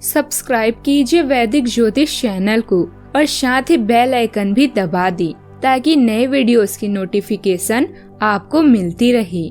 Subscribe कीजिए वैदिक ज्योतिष चैनल को और साथ ही बेल आइकन भी दबा दी ताकि नए वीडियोस की नोटिफिकेशन आपको मिलती रहे।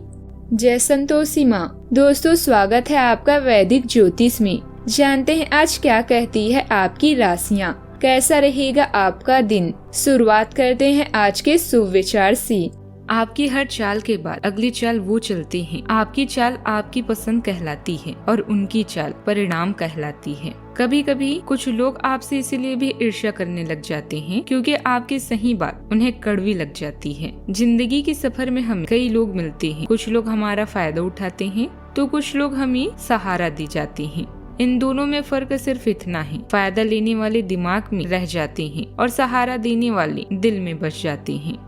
जय संतोषी माँ। दोस्तों, स्वागत है आपका वैदिक ज्योतिष में। जानते हैं आज क्या कहती है आपकी राशियाँ, कैसा रहेगा आपका दिन। शुरुआत करते हैं आज के शुभ विचार से। आपकी हर चाल के बाद अगली चाल वो चलते हैं। आपकी चाल आपकी पसंद कहलाती है और उनकी चाल परिणाम कहलाती है। कभी कभी कुछ लोग आपसे इसीलिए भी ईर्ष्या करने लग जाते हैं क्योंकि आपकी सही बात उन्हें कड़वी लग जाती है। जिंदगी के सफर में हमें कई लोग मिलते हैं। कुछ लोग हमारा फायदा उठाते हैं तो कुछ लोग हमें सहारा दी जाते हैं। इन दोनों में फर्क सिर्फ इतना है, फायदा लेने वाले दिमाग में रह जाते हैं और सहारा देने वाले दिल में बस जाते हैं।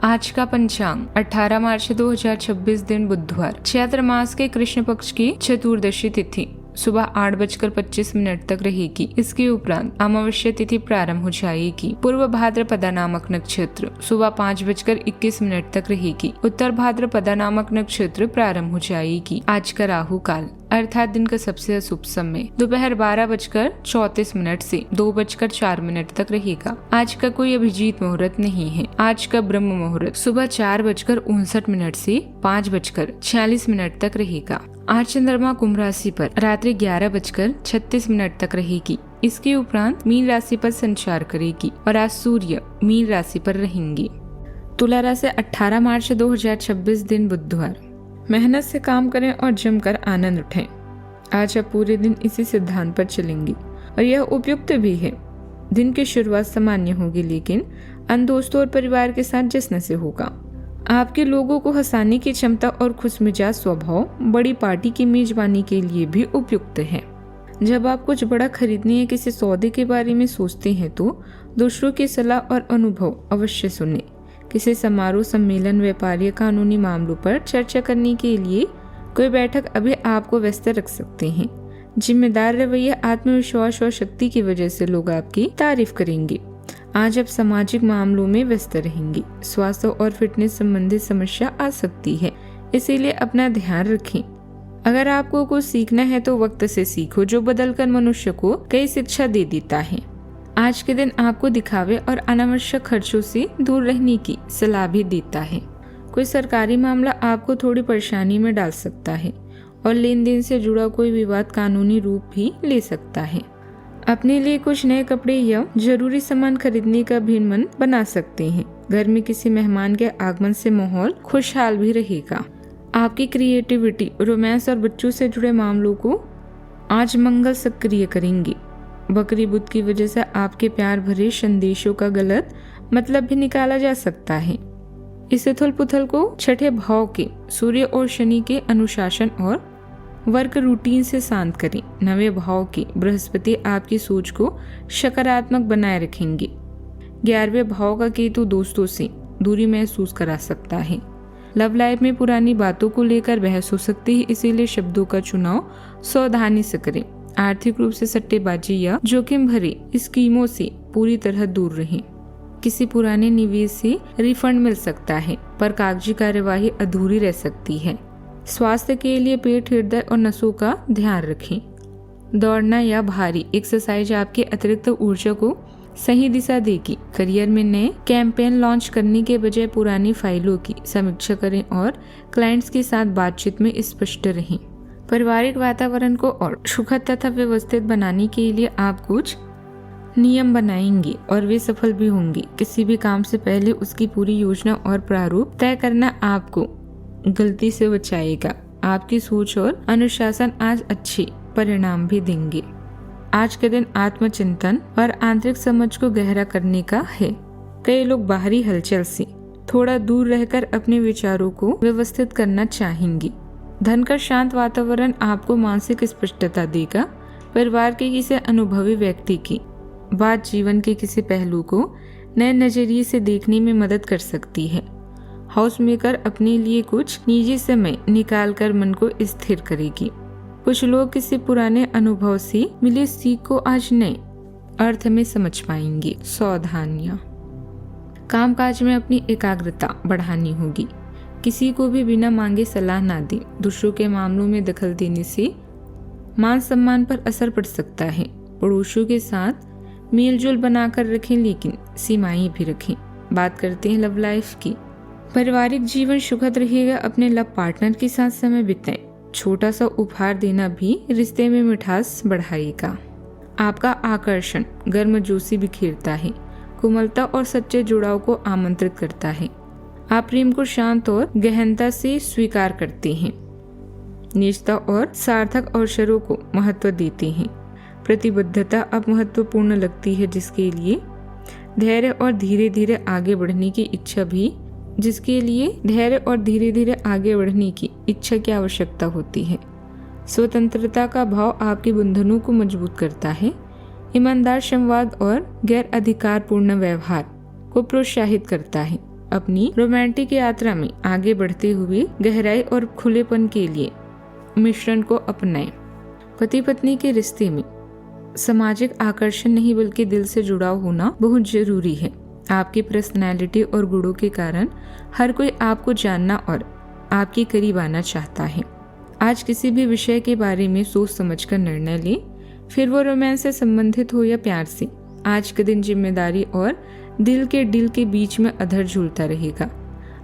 आज का पंचांग 18 मार्च 2026 दिन बुधवार, चैत्र मास के कृष्ण पक्ष की चतुर्दशी तिथि सुबह 8:25 तक रहेगी। इसके उपरांत अमावस्या तिथि प्रारंभ हो जाएगी। पूर्व भाद्रपदा नामक नक्षत्र सुबह 5:21 तक रहेगी। उत्तर भाद्रपदा नामक नक्षत्र प्रारंभ हो जाएगी। आज का राहु काल अर्थात दिन का सबसे अशुभ समय दोपहर 12:34 से 2:04 तक रहेगा। आज का कोई अभिजीत मुहूर्त नहीं है। आज का ब्रह्म मुहूर्त सुबह 4:59 से 5:46 तक रहेगा। आज चंद्रमा कुंभ राशि पर रात्रि 11:36 तक रहेगी। इसके उपरांत मीन राशि पर संचार करेगी और आज सूर्य मीन राशि पर रहेंगे। तुला राशि 18 मार्च 2026 दिन बुधवार, मेहनत से काम करें और जमकर आनंद उठाएं। आज आप पूरे दिन इसी सिद्धांत पर चलेंगे और यह उपयुक्त भी है। दिन की शुरुआत सामान्य होगी लेकिन अन्य दोस्तों और परिवार के साथ जश्न से होगा। आपके लोगों को हंसाने की क्षमता और खुशमिजाज स्वभाव बड़ी पार्टी की मेजबानी के लिए भी उपयुक्त है। जब आप कुछ बड़ा खरीदने या किसी सौदे के बारे में सोचते हैं तो दूसरों की सलाह और अनुभव अवश्य सुनें। किसी समारोह, सम्मेलन, व्यापार या कानूनी मामलों पर चर्चा करने के लिए कोई बैठक अभी आपको व्यस्त रख सकते हैं। जिम्मेदार रवैया, आत्मविश्वास और शक्ति की वजह से लोग आपकी तारीफ करेंगे। आज आप सामाजिक मामलों में व्यस्त रहेंगे। स्वास्थ्य और फिटनेस संबंधित समस्या आ सकती है, इसीलिए अपना ध्यान रखें। अगर आपको कुछ सीखना है तो वक्त से सीखो, जो बदलकर मनुष्य को कई शिक्षा दे देता है। आज के दिन आपको दिखावे और अनावश्यक खर्चों से दूर रहने की सलाह भी देता है। कोई सरकारी मामला आपको थोड़ी परेशानी में डाल सकता है और लेन देन से जुड़ा कोई विवाद कानूनी रूप भी ले सकता है। अपने लिए कुछ नए कपड़े या जरूरी सामान खरीदने का भी मन बना सकते हैं। घर में किसी मेहमान के आगमन से माहौल खुशहाल भी रहेगा। आपकी क्रिएटिविटी, रोमांस और बच्चों से जुड़े मामलों को आज मंगल सक्रिय करेंगे। बकरी बुध की वजह से आपके प्यार भरे संदेशों का गलत मतलब भी निकाला जा सकता है। इस उथल पुथल को छठे भाव के सूर्य और शनि के अनुशासन और वर्क रूटीन से शांत करें। नवे भाव के बृहस्पति आपकी सोच को सकारात्मक बनाए रखेंगे। 11वें भाव का केतु दोस्तों से दूरी महसूस करा सकता है। लव लाइफ में पुरानी बातों को लेकर बहस हो सकती है, इसीलिए शब्दों का चुनाव सावधानी से करें। आर्थिक रूप से सट्टेबाजी या जोखिम भरे स्कीमों से पूरी तरह दूर रहें। किसी पुराने निवेश से रिफंड मिल सकता है, पर कागजी कार्यवाही अधूरी रह सकती है। स्वास्थ्य के लिए पेट, हृदय और नसों का ध्यान रखें। दौड़ना या भारी एक्सरसाइज आपके अतिरिक्त ऊर्जा को सही दिशा देगी। करियर में नए कैंपेन लॉन्च करने के बजाय पुरानी फाइलों की समीक्षा करें और क्लाइंट्स के साथ बातचीत में स्पष्ट रहें। पारिवारिक वातावरण को और सुखद तथा व्यवस्थित बनाने के लिए आप कुछ नियम बनाएंगे और वे सफल भी होंगे। किसी भी काम से पहले उसकी पूरी योजना और प्रारूप तय करना आपको गलती से बचाएगा। आपकी सोच और अनुशासन आज अच्छे परिणाम भी देंगे। आज के दिन आत्मचिंतन और आंतरिक समझ को गहरा करने का है। कई लोग बाहरी हलचल से थोड़ा दूर रहकर अपने विचारों को व्यवस्थित करना चाहेंगे। धन का शांत वातावरण आपको मानसिक स्पष्टता देगा। परिवार के किसी अनुभवी व्यक्ति की बात जीवन के किसी पहलू को नए नजरिए से देखने में मदद कर सकती है। हाउस मेकर अपने लिए कुछ निजी समय निकालकर मन को स्थिर करेगी। कुछ लोग किसी पुराने अनुभव से मिली सीख को आज नए अर्थ में समझ पाएंगे। सावधानियां, कामकाज में अपनी एकाग्रता बढ़ानी होगी। किसी को भी बिना मांगे सलाह ना दें। दूसरों के मामलों में दखल देने से मान सम्मान पर असर पड़ सकता है। पड़ोसियों के साथ मेलजोल बनाकर रखें, लेकिन सीमाएं भी रखें। बात करते हैं लव लाइफ की। पारिवारिक जीवन सुखद रहेगा। अपने लव पार्टनर के साथ समय बिताएं। छोटा सा उपहार देना भी रिश्ते में मिठास बढ़ाएगा। आपका आकर्षण गर्मजोशी बिखेरता है, कोमलता और सच्चे जुड़ाव को आमंत्रित करता है। आप प्रेम को शांत और गहनता से स्वीकार करते हैं। निजता और सार्थक अवसरों को महत्व देते हैं। प्रतिबद्धता अब महत्वपूर्ण लगती है, जिसके लिए धैर्य और धीरे धीरे आगे बढ़ने की इच्छा की आवश्यकता होती है। स्वतंत्रता का भाव आपके बंधनों को मजबूत करता है। ईमानदार संवाद और गैर अधिकारपूर्ण व्यवहार को प्रोत्साहित करता है। अपनी रोमांटिक यात्रा में आगे बढ़ते हुए गहराई और खुलेपन के लिए मिश्रण को अपनाएं। पति पत्नी के रिश्ते में सामाजिक आकर्षण नहीं बल्कि दिल से जुड़ाव होना बहुत जरूरी है। आपकी पर्सनैलिटी और गुणों के कारण हर कोई आपको जानना और आपके करीब आना चाहता है। आज किसी भी विषय के बारे में सोच समझकर निर्णय लें, फिर वो रोमांस से संबंधित हो या प्यार से। आज के दिन जिम्मेदारी और दिल के बीच में अधर झूलता रहेगा।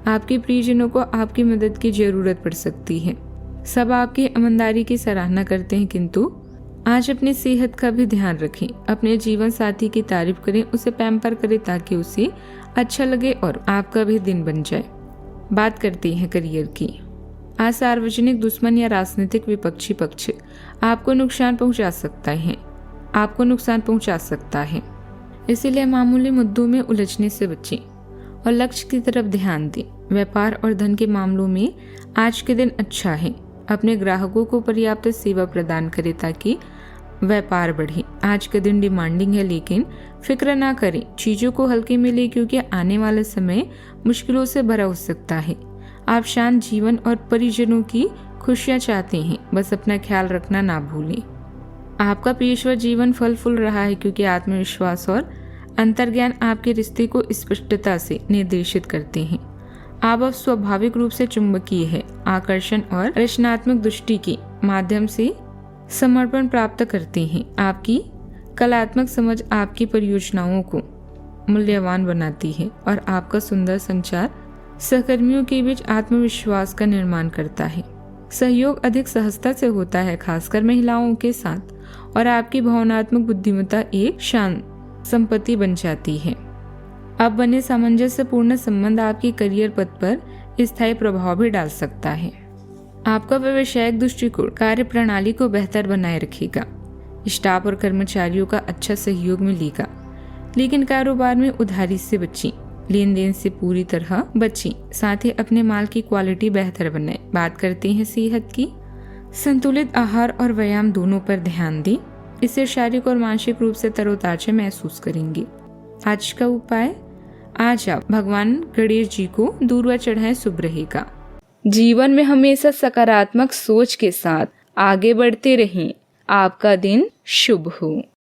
आपके प्रियजनों को आपकी मदद की जरूरत पड़ सकती है। सब आपकी ईमानदारी की सराहना करते हैं, किंतु आज अपनी सेहत का भी ध्यान रखें। अपने जीवन साथी की तारीफ करें, उसे पैम्पर करें ताकि उसे अच्छा लगे और आपका भी दिन बन जाए। बात करते हैं करियर की। आज सार्वजनिक दुश्मन या राजनीतिक विपक्षी पक्ष आपको नुकसान पहुंचा सकता है। इसीलिए मामूली मुद्दों में उलझने से बचें और लक्ष्य की तरफ ध्यान दें। व्यापार और धन के मामलों में आज के दिन अच्छा है। अपने ग्राहकों को पर्याप्त सेवा प्रदान करें ताकि व्यापार बढ़े। आज का दिन डिमांडिंग है, लेकिन फिक्र ना करें, चीजों को हल्के में लें क्योंकि आने वाला समय मुश्किलों से भरा हो सकता है। आप शांत जीवन और परिजनों की खुशियां चाहते हैं, बस अपना ख्याल रखना ना भूलें। आपका पेशेवर जीवन फल फूल रहा है क्योंकि आत्मविश्वास और अंतर्ज्ञान आपके रिश्ते को स्पष्टता से निर्देशित करते हैं। आप अब स्वाभाविक रूप से चुंबकीय है। आकर्षण और रचनात्मक दृष्टि के माध्यम से समर्पण प्राप्त करते हैं। आपकी कलात्मक समझ आपकी परियोजनाओं को मूल्यवान बनाती है और आपका सुंदर संचार सहकर्मियों के बीच आत्मविश्वास का निर्माण करता है। सहयोग अधिक सहजता से होता है, खासकर महिलाओं के साथ, और आपकी भावनात्मक बुद्धिमत्ता एक शान संपत्ति बन जाती है। अब बने सामंजस्यपूर्ण संबंध आपके करियर पथ पर स्थायी प्रभाव भी डाल सकता है। आपका व्यवसायिक दृष्टिकोण कार्य प्रणाली को बेहतर बनाए रखेगा। स्टाफ और कर्मचारियों का अच्छा सहयोग मिलेगा, लेकिन कारोबार में उधारी से बचें। लेन देन से पूरी तरह बचें, साथ ही अपने माल की क्वालिटी बेहतर बनाएं। बात करते हैं सेहत की। संतुलित आहार और व्यायाम दोनों पर ध्यान दें, इससे शारीरिक और मानसिक रूप से तरोताजा महसूस करेंगे। आज का उपाय, आज आप भगवान गणेश जी को दूर्वा चढ़ाएं, शुभ रहेगा। जीवन में हमेशा सकारात्मक सोच के साथ आगे बढ़ते रहें। आपका दिन शुभ हो।